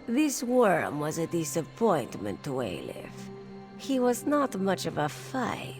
This worm was a disappointment to Aelif. He was not much of a fight.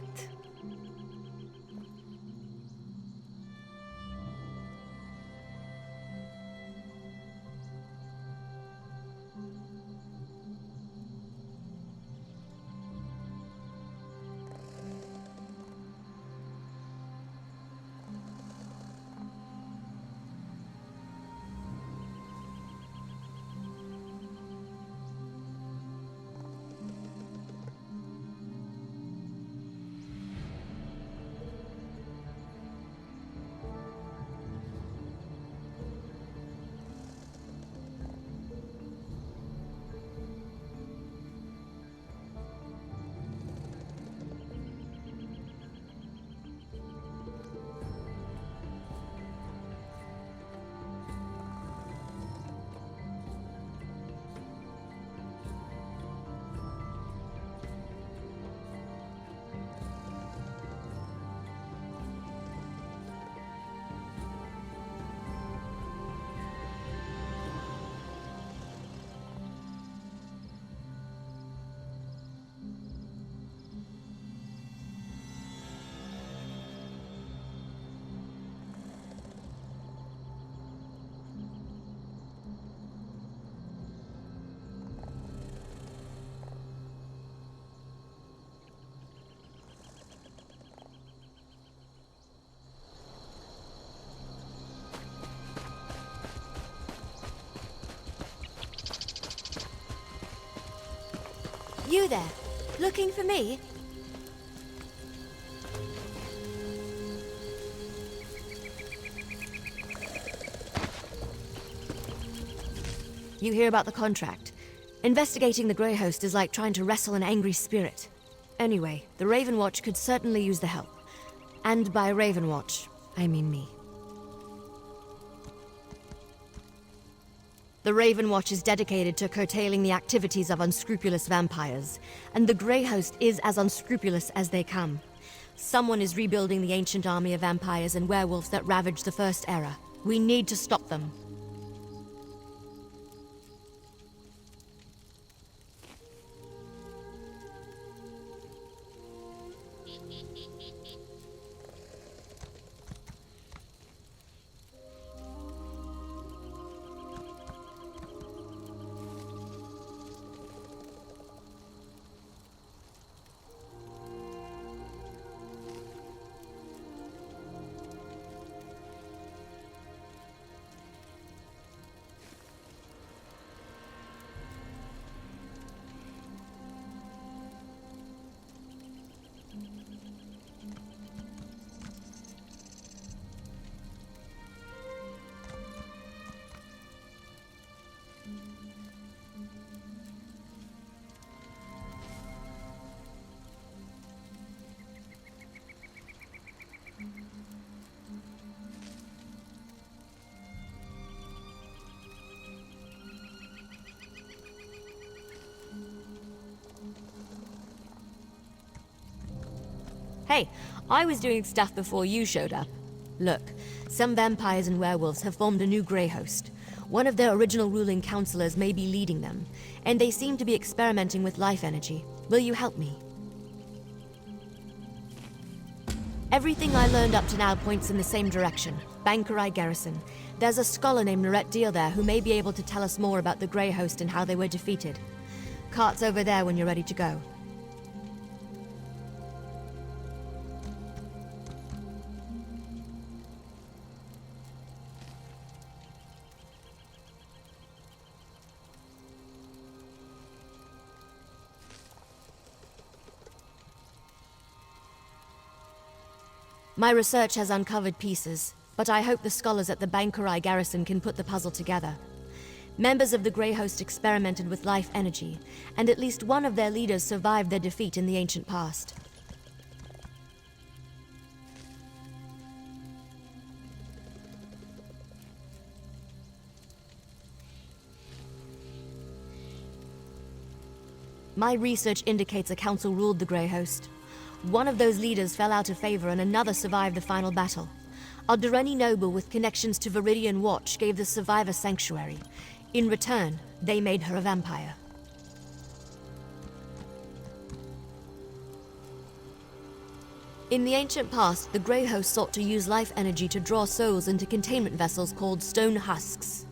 You there, looking for me? You hear about the contract? Investigating the Grey Host is like trying to wrestle an angry spirit. Anyway, the Raven Watch could certainly use the help. And by Raven Watch, I mean me. The Raven Watch is dedicated to curtailing the activities of unscrupulous vampires, and the Grey Host is as unscrupulous as they come. Someone is rebuilding the ancient army of vampires and werewolves that ravaged the First Era. We need to stop them. Hey, I was doing stuff before you showed up. Look, some vampires and werewolves have formed a new Grey Host. One of their original ruling councillors may be leading them, and they seem to be experimenting with life energy. Will you help me? Everything I learned up to now points in the same direction. Bankerai Garrison. There's a scholar named Norette Deal there who may be able to tell us more about the Grey Host and how they were defeated. Cart's over there when you're ready to go. My research has uncovered pieces, but I hope the scholars at the Bankerai Garrison can put the puzzle together. Members of the Grey Host experimented with life energy, and at least one of their leaders survived their defeat in the ancient past. My research indicates a council ruled the Grey Host. One of those leaders fell out of favor and another survived the final battle. A Durrani noble with connections to Viridian Watch gave the survivor sanctuary. In return, they made her a vampire. In the ancient past, the Grey Host sought to use life energy to draw souls into containment vessels called stone husks.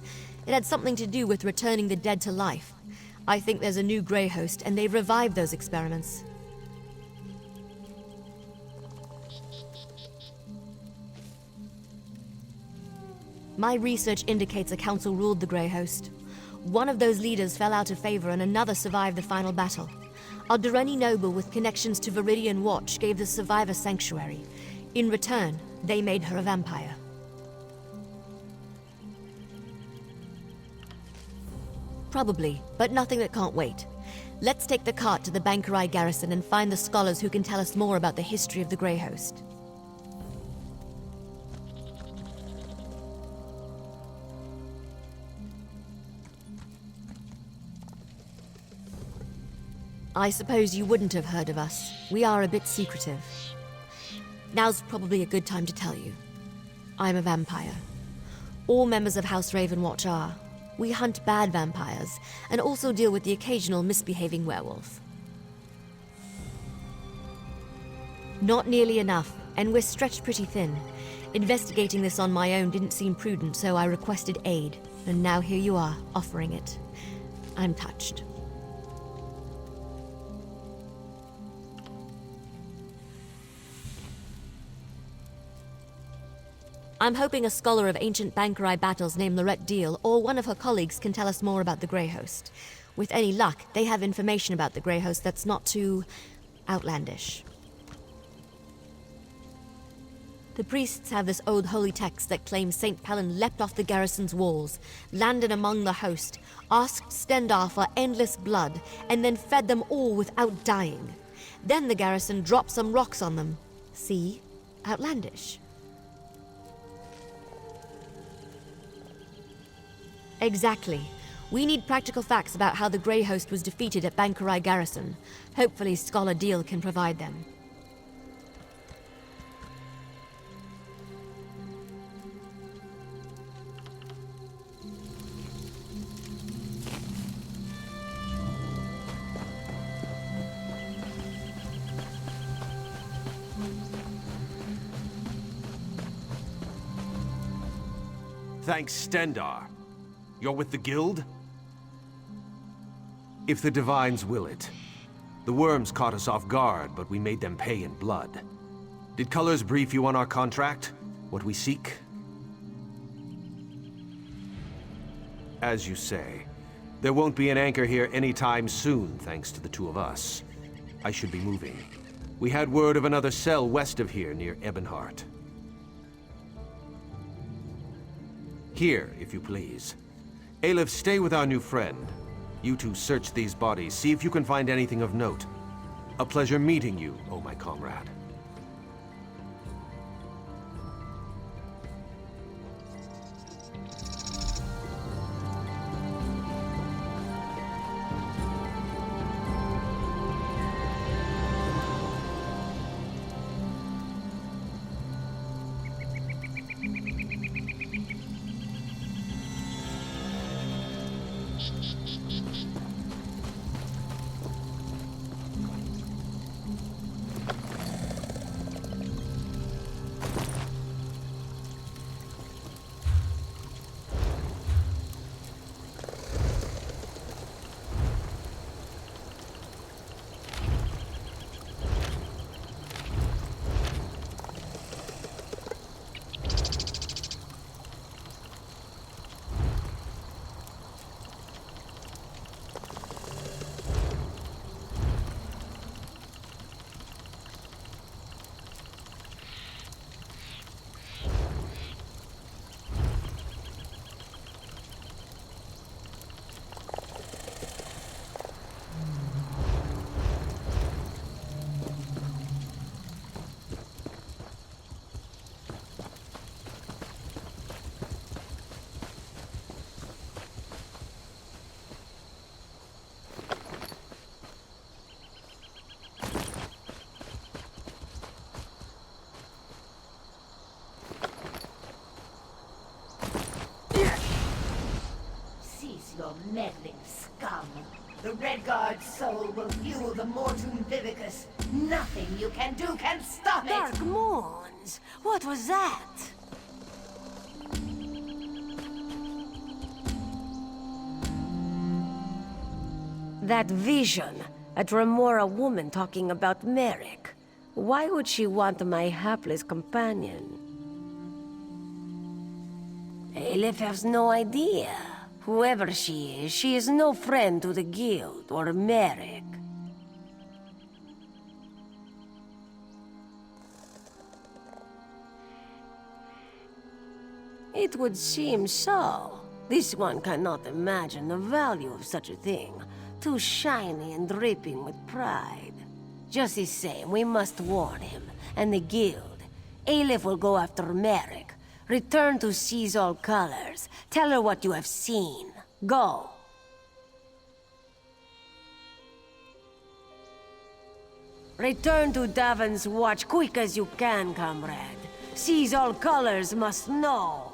It had something to do with returning the dead to life. I think there's a new Grey Host, and they've revived those experiments. My research indicates a council ruled the Grey Host. One of those leaders fell out of favor and another survived the final battle. A Durrani noble with connections to Viridian Watch gave the survivor sanctuary. In return, they made her a vampire. Probably, but nothing that can't wait. Let's take the cart to the Bankerai garrison and find the scholars who can tell us more about the history of the Grey Host. I suppose you wouldn't have heard of us. We are a bit secretive. Now's probably a good time to tell you. I'm a vampire. All members of House Ravenwatch are. We hunt bad vampires, and also deal with the occasional misbehaving werewolf. Not nearly enough, and we're stretched pretty thin. Investigating this on my own didn't seem prudent, so I requested aid, and now here you are, offering it. I'm touched. I'm hoping a scholar of ancient Bankerai battles named Lorette Deal or one of her colleagues can tell us more about the Grey Host. With any luck, they have information about the Grey Host that's not too outlandish. The priests have this old holy text that claims St. Pelin leapt off the garrison's walls, landed among the host, asked Stendarr for endless blood, and then fed them all without dying. Then the garrison dropped some rocks on them. See? Outlandish. Exactly. We need practical facts about how the Grey Host was defeated at Bankerai Garrison. Hopefully Scholar Deal can provide them. Thanks, Stendarr. You're with the Guild? If the Divines will it. The worms caught us off guard, but we made them pay in blood. Did Colors brief you on our contract? What we seek? As you say, there won't be an anchor here anytime soon, thanks to the two of us. I should be moving. We had word of another cell west of here, near Ebonheart. Here, if you please. Aelif, stay with our new friend. You two search these bodies, see if you can find anything of note. A pleasure meeting you, oh my comrade. Asgard's soul will fuel the Mortum Vivicus. Nothing you can do can stop it! Dark Moons! What was that? That vision, a Dremora woman talking about Merrick. Why would she want my hapless companion? Aleph has no idea. Whoever she is no friend to the Guild or Merrick. It would seem so. This one cannot imagine the value of such a thing. Too shiny and dripping with pride. Just the same, we must warn him, and the Guild. Aleph will go after Merrick. Return to Seize All Colors. Tell her what you have seen. Go. Return to Davon's Watch quick as you can, comrade. Seize All Colors must know.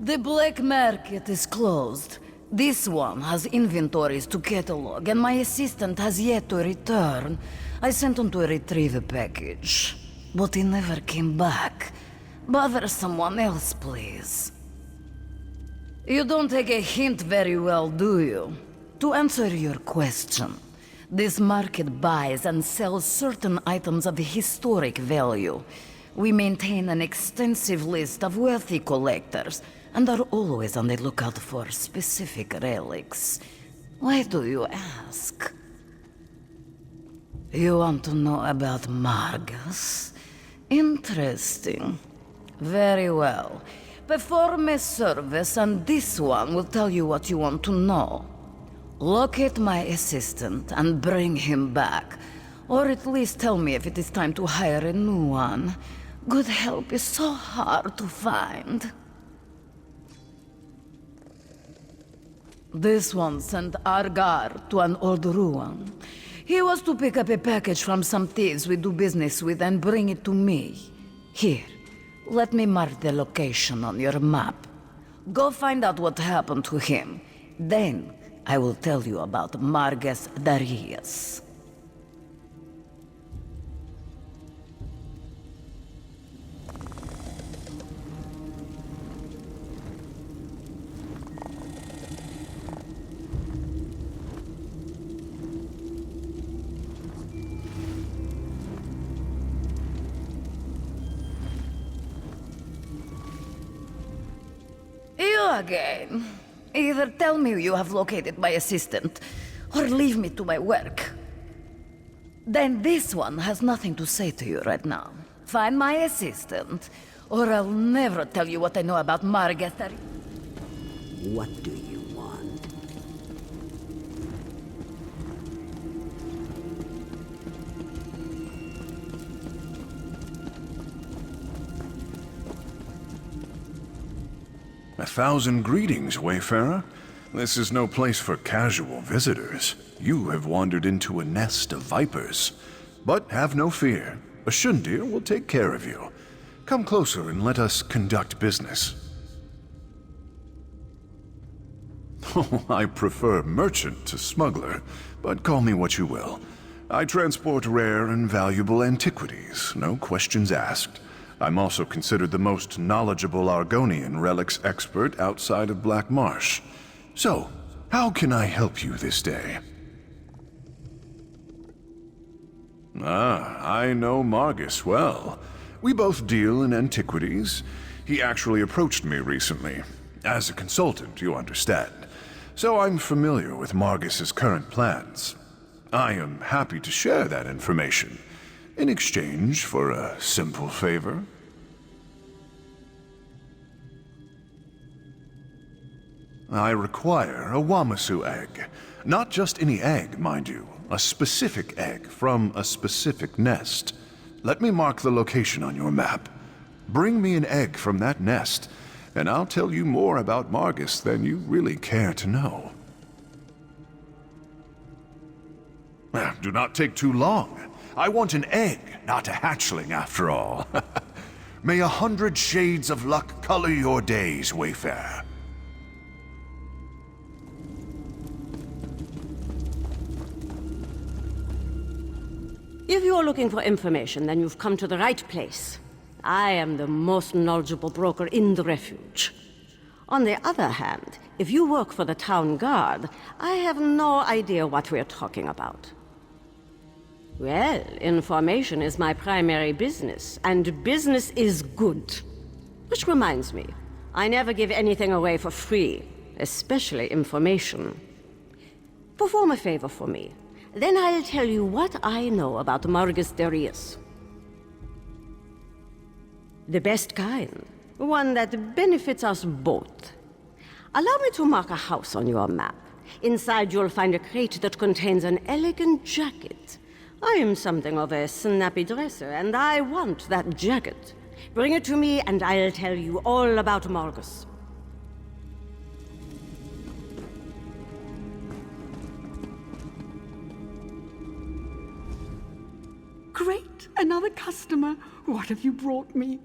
The black market is closed. This one has inventories to catalog, and my assistant has yet to return. I sent him to retrieve a package, but he never came back. Bother someone else, please. You don't take a hint very well, do you? To answer your question, this market buys and sells certain items of historic value. We maintain an extensive list of wealthy collectors, and are always on the lookout for specific relics. Why do you ask? You want to know about Margus? Interesting. Very well. Perform a service, and this one will tell you what you want to know. Locate my assistant and bring him back. Or at least tell me if it is time to hire a new one. Good help is so hard to find. This one sent Argar to an old ruin. He was to pick up a package from some thieves we do business with and bring it to me. Here, let me mark the location on your map. Go find out what happened to him. Then, I will tell you about Margus Darius. You again. Either tell me you have located my assistant, or leave me to my work. Then this one has nothing to say to you right now. Find my assistant, or I'll never tell you what I know about Margus. What do you want? A thousand greetings, Wayfarer. This is no place for casual visitors. You have wandered into a nest of vipers. But have no fear. Ashundir will take care of you. Come closer and let us conduct business. Oh, I prefer merchant to smuggler, but call me what you will. I transport rare and valuable antiquities, no questions asked. I'm also considered the most knowledgeable Argonian relics expert outside of Black Marsh. So, how can I help you this day? Ah, I know Margus well. We both deal in antiquities. He actually approached me recently. As a consultant, you understand. So I'm familiar with Margus's current plans. I am happy to share that information, in exchange for a simple favor. I require a Wamasu egg. Not just any egg, mind you. A specific egg from a specific nest. Let me mark the location on your map. Bring me an egg from that nest, and I'll tell you more about Margus than you really care to know. Do not take too long. I want an egg, not a hatchling after all. May 100 shades of luck color your days, Wayfarer. If you're looking for information, then you've come to the right place. I am the most knowledgeable broker in the refuge. On the other hand, if you work for the town guard, I have no idea what we're talking about. Well, information is my primary business, and business is good. Which reminds me, I never give anything away for free, especially information. Perform a favor for me. Then I'll tell you what I know about Margus Darius. The best kind. One that benefits us both. Allow me to mark a house on your map. Inside you'll find a crate that contains an elegant jacket. I am something of a snappy dresser, and I want that jacket. Bring it to me, and I'll tell you all about Margus. Great! Another customer! What have you brought me?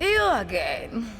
You again.